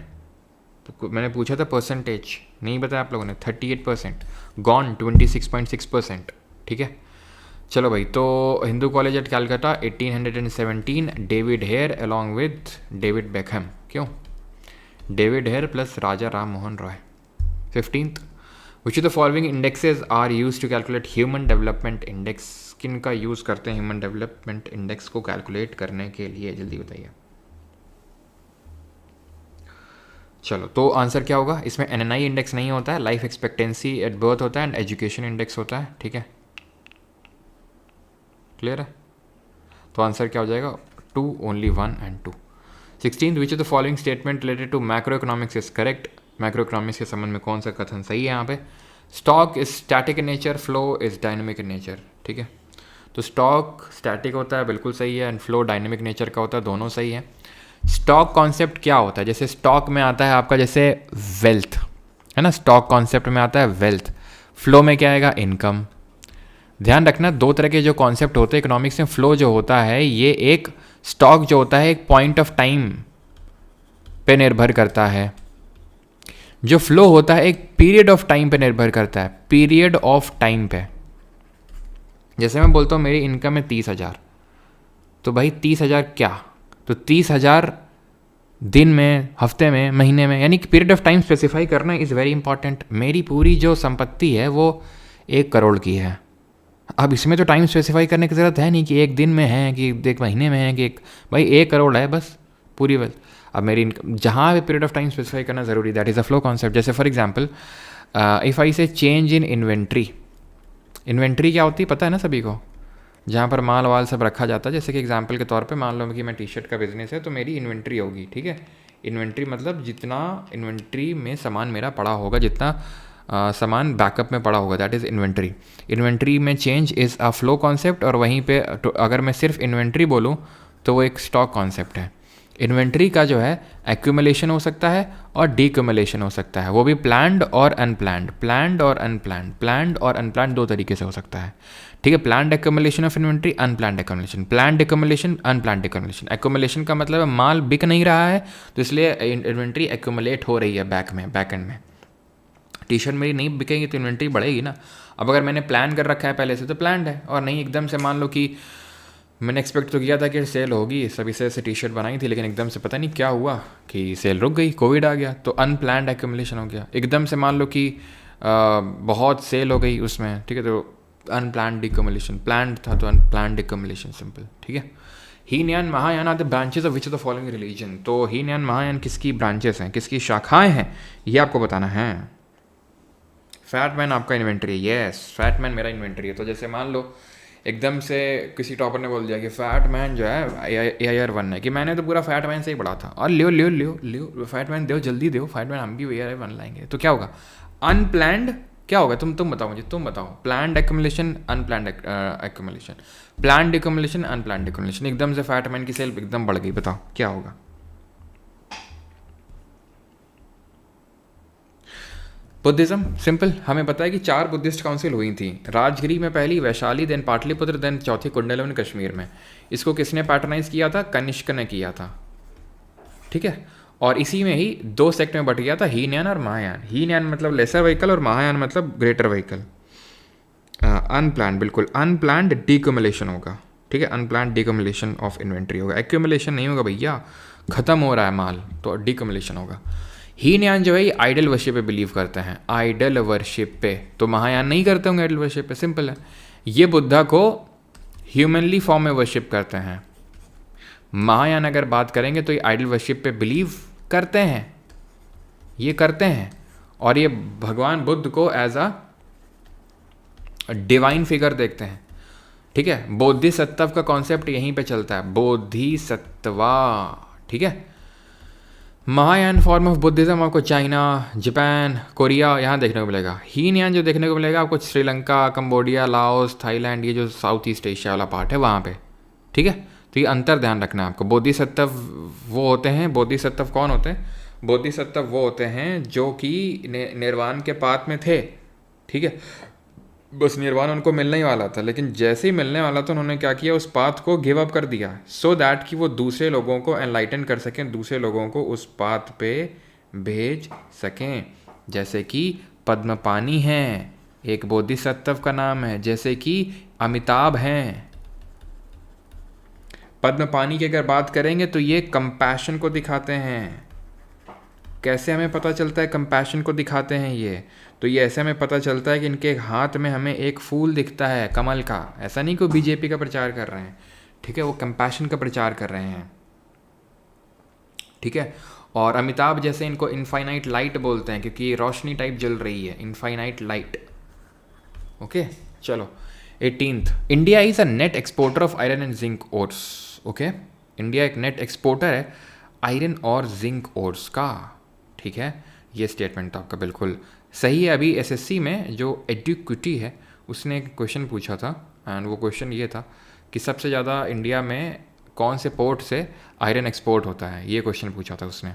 तो मैंने पूछा था परसेंटेज, नहीं बताया आप लोगों ने। 38%, गॉन 26.6%। ठीक है, चलो भाई। तो Hindu college at Calcutta 1817, David Hare along with David Beckham. क्यों? David Hare plus Raja Ram Mohan Roy. 15th, which of the following indexes are use to calculate human development index. किन का यूज़ करते हैं ह्यूमन डेवलपमेंट इंडेक्स को कैलकुलेट करने के लिए? जल्दी बताइए। चलो, तो आंसर क्या होगा इसमें? एनएनआई इंडेक्स नहीं होता है, लाइफ एक्सपेक्टेंसी एट बर्थ होता है, एंड एजुकेशन इंडेक्स होता है। ठीक है, क्लियर है? तो आंसर क्या हो जाएगा? 2, only 1 and 2। 16th, which of the following statement related to macro economics is correct. Macro economics के संबंध में कौन सा कथन सही है यहाँ पे? Stock is static in nature, flow is dynamic in nature. ठीक है, तो स्टॉक स्टैटिक होता है, बिल्कुल सही है, एंड फ्लो डायनेमिक नेचर का होता है, दोनों सही है। स्टॉक कॉन्सेप्ट क्या होता है? जैसे स्टॉक में आता है आपका जैसे वेल्थ, है ना, स्टॉक कॉन्सेप्ट में आता है वेल्थ। फ्लो में क्या आएगा? इनकम। ध्यान रखना, 2 तरह के जो कॉन्सेप्ट होते हैं इकोनॉमिक्स में। फ्लो जो होता है ये एक, स्टॉक जो होता है एक पॉइंट ऑफ टाइम पे निर्भर करता है। जो फ्लो होता है एक पीरियड ऑफ टाइम पे निर्भर करता है, पीरियड ऑफ टाइम पे। जैसे मैं बोलता हूँ मेरी इनकम है 30,000, तो भाई 30,000 क्या? तो 30,000 दिन में, हफ्ते में, महीने में, यानी कि पीरियड ऑफ टाइम स्पेसिफाई करना इज़ वेरी इंपॉर्टेंट। मेरी पूरी जो संपत्ति है वो 1 करोड़ की है। अब इसमें तो टाइम स्पेसिफाई करने की ज़रूरत है नहीं कि 1 दिन में है कि 1 महीने में है, कि भाई 1 करोड़ है बस पूरी वेल्थ। अब मेरी इनकम, जहाँ भी पीरियड ऑफ टाइम स्पेसिफाई करना ज़रूरी, that is a flow concept. जैसे फॉर एग्जाम्पल इफ़ आई से चेंज इन इन्वेंट्री। इन्वेंट्री क्या होती है पता है ना सभी को? जहाँ पर माल वाल सब रखा जाता है। जैसे कि एग्जांपल के तौर पे मान लो कि मैं टी-शर्ट का बिजनेस है, तो मेरी इन्वेंट्री होगी। ठीक है, इन्वेंट्री मतलब जितना इन्वेंट्री में सामान मेरा पड़ा होगा, जितना सामान बैकअप में पड़ा होगा, दैट इज़ इन्वेंट्री। इन्वेंट्री में change is a flow concept, और वहीं पे अगर मैं सिर्फ इन्वेंट्री बोलूँ तो वो एक स्टॉक कॉन्सेप्ट है। इन्वेंट्री का जो है एक्यूमुलेशन हो सकता है और डीक्यूमुलेशन हो सकता है, वो भी प्लान्ड और अनप्लान्ड। प्लान्ड और अनप्लान्ड, प्लान्ड और अनप्लान्ड 2 तरीके से हो सकता है। ठीक है, planned accumulation of inventory, unplanned accumulation. Planned accumulation, unplanned accumulation. Accumulation का मतलब है माल बिक नहीं रहा है, तो इसलिए इन्वेंट्री एक्यूमुलेट हो रही है बैक एंड में। टी-शर्ट मेरी नहीं बिकेगी तो इन्वेंट्री बढ़ेगी ना। अब अगर मैंने प्लान कर रखा है पहले से तो प्लान्ड है, और नहीं एकदम से मान लो कि मैंने एक्सपेक्ट तो किया था कि सेल होगी, सभी से टी शर्ट बनाई थी, लेकिन एकदम से पता नहीं क्या हुआ कि सेल रुक गई, कोविड आ गया, तो अनप्लान्ड एक्यूमुलेशन हो गया एकदम से। मान लो कि बहुत सेल हो गई उसमें, ठीक है, तो अनप्लान्ड डिकम्युलेशन, प्लान्ड था तो अनप्लान्ड डिकम्युलेशन, सिंपल, ठीक है। Hinayana Mahayana are the branches of which of the following religion. तो हीनयान महायान किसकी ब्रांचेस हैं, किसकी शाखाएं हैं, ये आपको बताना है। फैटमैन आपका इन्वेंटरी है, यस, फैटमैन मेरा इन्वेंटरी है। तो जैसे मान लो एकदम से किसी टॉपर ने बोल दिया कि फैटमैन जो है AIR1 है, कि मैंने तो पूरा फैटमैन से ही पढ़ा था, और लियो लियो लियो लियो फैटमैन दो, जल्दी दो फैटमैन, हम भी AIR1 लाएंगे, तो क्या होगा, अनप्लैंड क्या होगा, तुम बताओ मुझे, तुम बताओ। Planned accumulation, unplanned accumulation, planned accumulation, unplanned accumulation, एकदम से फैटमैन की सेल एकदम बढ़ गई, बताओ क्या होगा। बुद्धिज्म, सिंपल, हमें पता है कि 4 बुद्धिस्ट काउंसिल हुई थी, राजगिरी में पहली, वैशाली, देन पाटलिपुत्र, देन चौथी कुंडलवन कश्मीर में। इसको किसने पैटर्नाइज किया था, कनिष्क ने किया था, ठीक है। और इसी में ही 2 सेक्ट में बट गया था, हीनयान और महायान। हीनयान मतलब लेसर व्हीकल और महायान मतलब ग्रेटर व्हीकल। अनप्लान्ड, बिल्कुल अनप्लान्ड डिकम्युलेशन होगा, ठीक है, अनप्लान्ड डिकम्युलेशन ऑफ इन्वेंट्री होगा, एक्यूमुलेशन नहीं होगा भैया, खत्म हो रहा है माल, तो डिकम्युलेशन होगा। हीनयान जो है ये आइडल वर्शिप पे बिलीव करते हैं, आइडल वर्शिप पे, तो महायान नहीं करते होंगे आइडल वर्शिप पे, सिंपल है। ये बुद्धा को ह्यूमनली फॉर्म में वर्शिप करते हैं। महायान अगर बात करेंगे तो ये आइडल वर्शिप पे बिलीव करते हैं, ये करते हैं, और ये भगवान बुद्ध को एज अ डिवाइन फिगर देखते हैं, ठीक है। बोधिसत्व का कॉन्सेप्ट यहीं पे चलता है, बोधिसत्वा, ठीक है। महायान फॉर्म ऑफ बुद्धिज्म आपको चाइना, जापान, कोरिया यहाँ देखने को मिलेगा। हीनयान जो देखने को मिलेगा आपको श्रीलंका, कंबोडिया, लाओस, थाईलैंड, ये जो साउथ ईस्ट एशिया वाला पार्ट है वहाँ पे, ठीक है। तो ये अंतर ध्यान रखना है आपको। बोधिसत्व वो होते हैं, बोधिसत्व कौन होते हैं, बोधिसत्व वो होते हैं जो कि निर्वाण के पाथ में थे, ठीक है, बस निर्वाण उनको मिलने ही वाला था, लेकिन जैसे ही मिलने वाला था उन्होंने क्या किया, उस पाथ को गिव अप कर दिया, सो दैट कि वो दूसरे लोगों को एनलाइटन कर सकें, दूसरे लोगों को उस पाथ पे भेज सकें। जैसे कि पद्मपानी हैं, एक बोधिसत्व का नाम है, जैसे कि अमिताभ हैं। पद्मपानी की अगर बात करेंगे तो ये कंपैशन को दिखाते हैं। कैसे हमें पता चलता है कंपैशन को दिखाते हैं ये, तो ये ऐसे हमें पता चलता है कि इनके हाथ में हमें एक फूल दिखता है कमल का, ऐसा नहीं कि बीजेपी का प्रचार कर रहे हैं, ठीक है, वो कंपैशन का प्रचार कर रहे हैं, ठीक है। और अमिताभ जैसे इनको इनफाइनाइट लाइट बोलते हैं, क्योंकि रोशनी टाइप जल रही है, इनफाइनाइट लाइट, ओके। चलो 18th, India is a net exporter of iron and zinc ores, okay. India एक नेट एक्सपोर्टर है आयरन और जिंक ओर्स का, ठीक है। ये स्टेटमेंट तो आपका बिल्कुल सही है। अभी एसएससी में जो एडुक्विटी है उसने एक क्वेश्चन पूछा था, एंड वो क्वेश्चन ये था कि सबसे ज़्यादा इंडिया में कौन से पोर्ट से आयरन एक्सपोर्ट होता है, ये क्वेश्चन पूछा था उसने,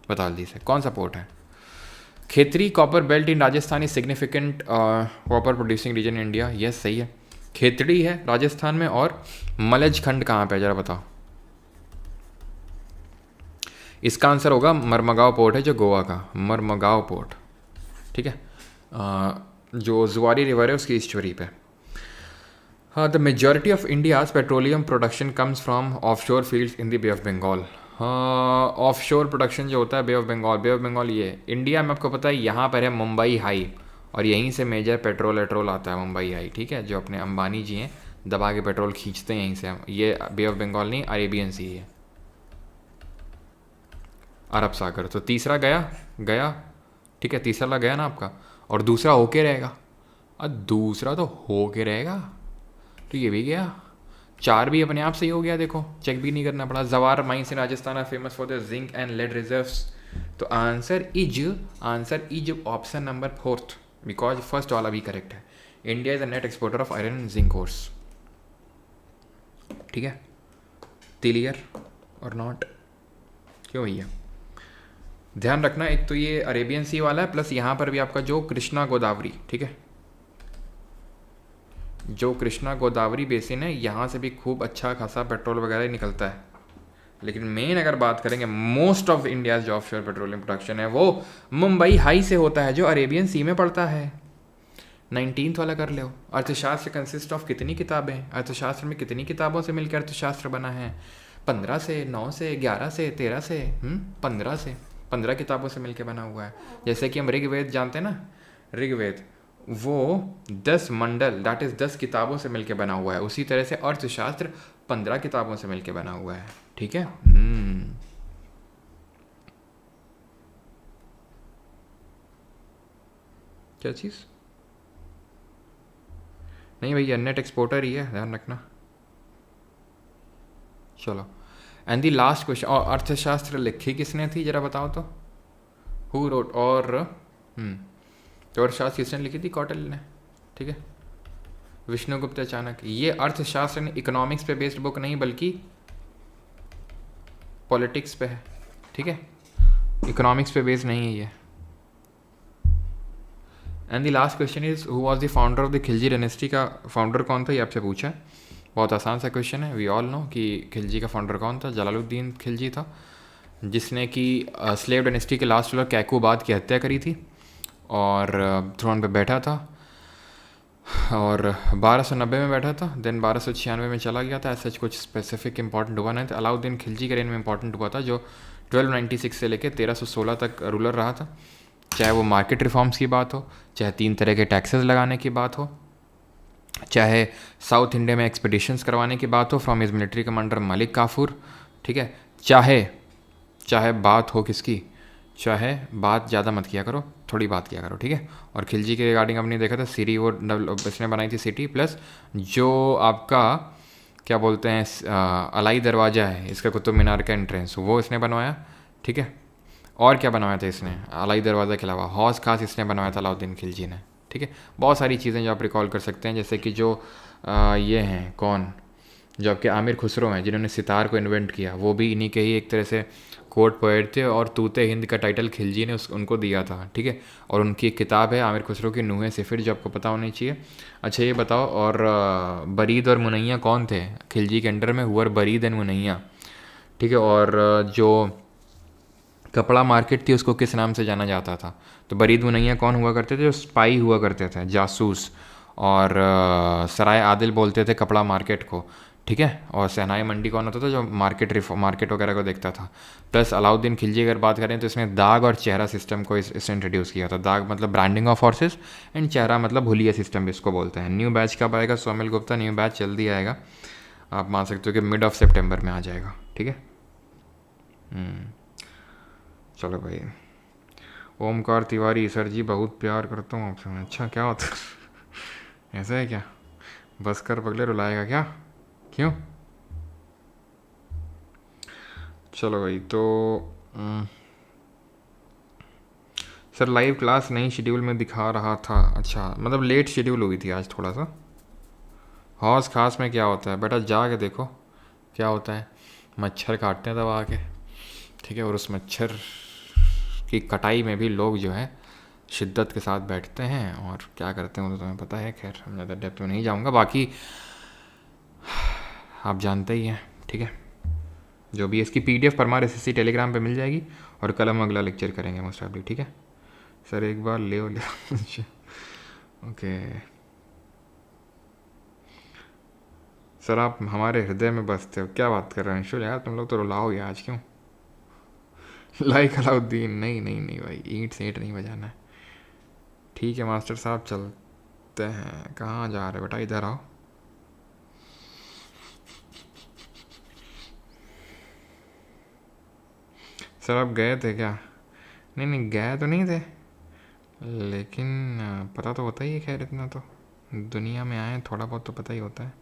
बता दीजिए कौन सा पोर्ट है। Khetri copper belt in Rajasthan is significant copper producing region in India, yes सही है, खेतड़ी है राजस्थान में, और मलज खंड कहाँ पे है ज़रा बताओ। इसका आंसर होगा मरमगांव पोर्ट है जो गोवा का, मरमगांव पोर्ट, ठीक है, जो जुआरी रिवर है उसकी ईस्टवरी पे। हाँ, the majority of India's petroleum production comes from offshore fields in the bay of Bengal. हाँ, ऑफशोर प्रोडक्शन जो होता है bay of Bengal, bay of Bengal ये इंडिया में आपको पता है यहाँ पर है मुंबई हाई, और यहीं से मेजर पेट्रोल आता है मुंबई हाई, ठीक है, जो अपने अंबानी जी हैं दबा के पेट्रोल खींचते हैं यहीं से। ये बे ऑफ बंगाल नहीं, अरेबियन सी है, अरब सागर। तो तीसरा गया, ठीक है, तीसरा गया ना आपका, और दूसरा होके रहेगा, और दूसरा तो होके रहेगा, तो ये भी गया, 4 भी अपने आप सही हो गया, देखो चेक भी नहीं करना पड़ा। Zawar mines in Rajasthan are famous for the zinc and lead reserves, तो answer is option number 4th, because first वाला भी करेक्ट है। India is a net exporter of iron and zinc ores, ठीक है, क्लियर और नॉट, क्यों भैया ध्यान रखना। एक तो ये अरेबियन सी वाला है, प्लस यहाँ पर भी आपका जो कृष्णा गोदावरी, ठीक है, जो कृष्णा गोदावरी बेसिन है यहाँ से भी खूब अच्छा खासा पेट्रोल वगैरह निकलता है। लेकिन मेन अगर बात करेंगे मोस्ट ऑफ इंडिया जो ऑफशोर पेट्रोलियम प्रोडक्शन है वो मुंबई हाई से होता है, जो अरेबियन सी में पड़ता है, 19th वाला कर लो। अर्थशास्त्र कंसिस्ट ऑफ कितनी किताबें हैं, अर्थशास्त्र में कितनी किताबों से मिलकर अर्थशास्त्र बना है? 15 से, 9 से, 11 से, 13 से, 15 से, 15 किताबों से मिलकर बना हुआ है। जैसे कि हम ऋग्वेद जानते हैं ना, ऋग्वेद वो 10 मंडल, दैट इज़ 10 किताबों से मिलकर बना हुआ है। उसी तरह से अर्थशास्त्र 15 किताबों से मिलकर बना हुआ है। ठीक है। क्या चीज़? नहीं भैया, नेट एक्सपोर्टर ही है, ध्यान रखना। चलो, एंड दी लास्ट क्वेश्चन, और अर्थशास्त्र लिखी किसने थी जरा बताओ तो? Who wrote? और तो अर्थशास्त्र किसने लिखी थी? कौटिल्य ने। ठीक है, विष्णुगुप्त चाणक्य। ये अर्थशास्त्र ने इकोनॉमिक्स पे बेस्ड बुक नहीं बल्कि पॉलिटिक्स पे है। ठीक है, इकोनॉमिक्स पे बेस्ड नहीं है ये। And the last question is who was the founder of the Khilji dynasty? का फाउंडर कौन था, ये आपसे पूछा है। बहुत आसान सा क्वेश्चन है, वी ऑल नो कि खिलजी का फाउंडर कौन था। जलालुद्दीन खिलजी था, जिसने कि स्लेव डायनेस्टी के लास्ट रूलर कैकुबाद की हत्या करी थी और थ्रोन पे बैठा था, और 1290 में बैठा था, देन 1296 में चला गया था। ऐसा कुछ स्पेसिफिक इंपॉर्टेंट हुआ नहीं था। अलाउद्दीन खिलजी के रेन में इंपॉर्टेंट हुआ था, जो 1296 से लेकर 1316 तक रूलर रहा था। चाहे वो मार्केट रिफॉर्म्स की बात हो, चाहे 3 तरह के टैक्सेस लगाने की बात हो, चाहे साउथ इंडिया में एक्सपीडिशंस करवाने की बात हो from his military commander Malik Kafur. ठीक है, चाहे बात हो किसकी, चाहे बात ज़्यादा मत किया करो, थोड़ी बात किया करो। ठीक है। और खिलजी के रिगार्डिंग अपने देखा था, सिटी वो इसने बनाई थी सिटी, प्लस जो आपका क्या बोलते हैं अलाई दरवाज़ा है इसका, कुतुब मीनार का एंट्रेंस, वो इसने बनवाया। ठीक है। और क्या बनवाया था इसने अलाई दरवाज़ा के अलावा? हौज खास इसने बनवाया था अलाउद्दीन खिलजी ने। ठीक है, बहुत सारी चीज़ें जो आप रिकॉल कर सकते हैं, जैसे कि जो ये हैं कौन, जो आपके आमिर खुसरो हैं जिन्होंने सितार को इन्वेंट किया, वो भी इन्हीं के ही एक तरह से कोर्ट पोएट थे, और तूते हिंद का टाइटल खिलजी ने उनको दिया था। ठीक है, और उनकी एक किताब है आमिर खुसरो की नूहे सिफिर, जो आपको पता होनी चाहिए। अच्छा ये बताओ, और बरीद और मुनैया कौन थे खिलजी के अंडर में? हुआ बरीद एंड मुनैया। ठीक है, और जो कपड़ा मार्केट थी उसको किस नाम से जाना जाता था? तो बरीद मुनैया कौन हुआ करते थे? जो स्पाई हुआ करते थे, जासूस। और सराय आदिल बोलते थे कपड़ा मार्केट को। ठीक है, और सहनाई मंडी कौन होता था? जो मार्केट वगैरह को देखता था। प्लस अलाउद्दीन खिलजी अगर बात करें तो इसने दाग और चेहरा सिस्टम को इसने इंट्रोड्यूस किया था। दाग मतलब ब्रांडिंग ऑफ हॉर्सेस, एंड चेहरा मतलब हुलिया सिस्टम भी इसको बोलते हैं। न्यू बैच कब आएगा सोमिल गुप्ता? न्यू बैच जल्दी आएगा, आप मान सकते हो कि मिड ऑफ सितंबर में आ जाएगा। ठीक है। चलो भाई, ओमकार तिवारी, सर जी बहुत प्यार करता हूँ आपसे। अच्छा क्या होता है? ऐसा है क्या? बस कर पगले, रुलाएगा क्या? क्यों? चलो भाई, तो सर लाइव क्लास नई शेड्यूल में दिखा रहा था। अच्छा, मतलब लेट शेड्यूल हुई थी आज थोड़ा सा। हौस खास में क्या होता है बेटा? जा के देखो क्या होता है। मच्छर काटते हैं दबा के। ठीक है, और उस मच्छर की कटाई में भी लोग जो है शिद्दत के साथ बैठते हैं, और क्या करते हैं वो तो तुम्हें पता है। खैर, हम ज़्यादा डेप्थ में नहीं जाऊँगा, बाकी आप जानते ही हैं। ठीक है, जो भी इसकी PDF परमार SSC टेलीग्राम पे मिल जाएगी, और कल हम अगला लेक्चर करेंगे मोस्ट ऑफली। ठीक है सर, एक बार ले ओके सर, आप हमारे हृदय में बसते हो। क्या बात कर रहे हैं शुल यार, तुम लोग तो रुलाओगे आज, क्यों? लाइक अलाउद्दीन, नहीं नहीं नहीं भाई, ईंट से ईंट नहीं बजाना है। ठीक है मास्टर साहब, चलते हैं। कहाँ जा रहे बेटा? इधर आओ। सर आप गए थे क्या? नहीं नहीं, गए तो नहीं थे, लेकिन पता तो होता ही है। खैर, इतना तो दुनिया में आए, थोड़ा बहुत तो पता ही होता है।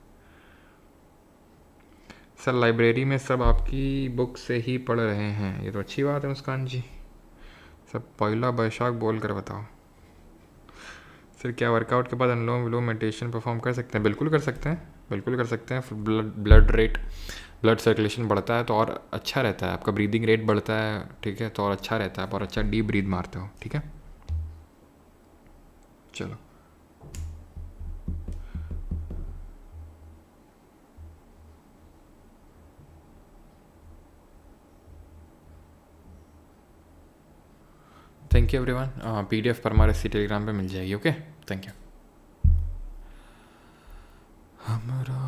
सर लाइब्रेरी में सब आपकी बुक से ही पढ़ रहे हैं, ये तो अच्छी बात है मुस्कान जी। सब पहला बैशाख बोल कर बताओ। सर क्या वर्कआउट के बाद अनुलोम विलोम मेडिटेशन परफॉर्म कर सकते हैं? बिल्कुल कर सकते हैं, बिल्कुल कर सकते हैं। ब्लड रेट, ब्लड सर्कुलेशन बढ़ता है तो और अच्छा रहता है, आपका ब्रीदिंग रेट बढ़ता है। ठीक है, तो और अच्छा रहता है, और अच्छा डीप ब्रीद मारते हो। ठीक है, चलो। Thank you everyone. PDF पर हमारे टेलीग्राम पे मिल जाएगी। Okay, thank you. हमरा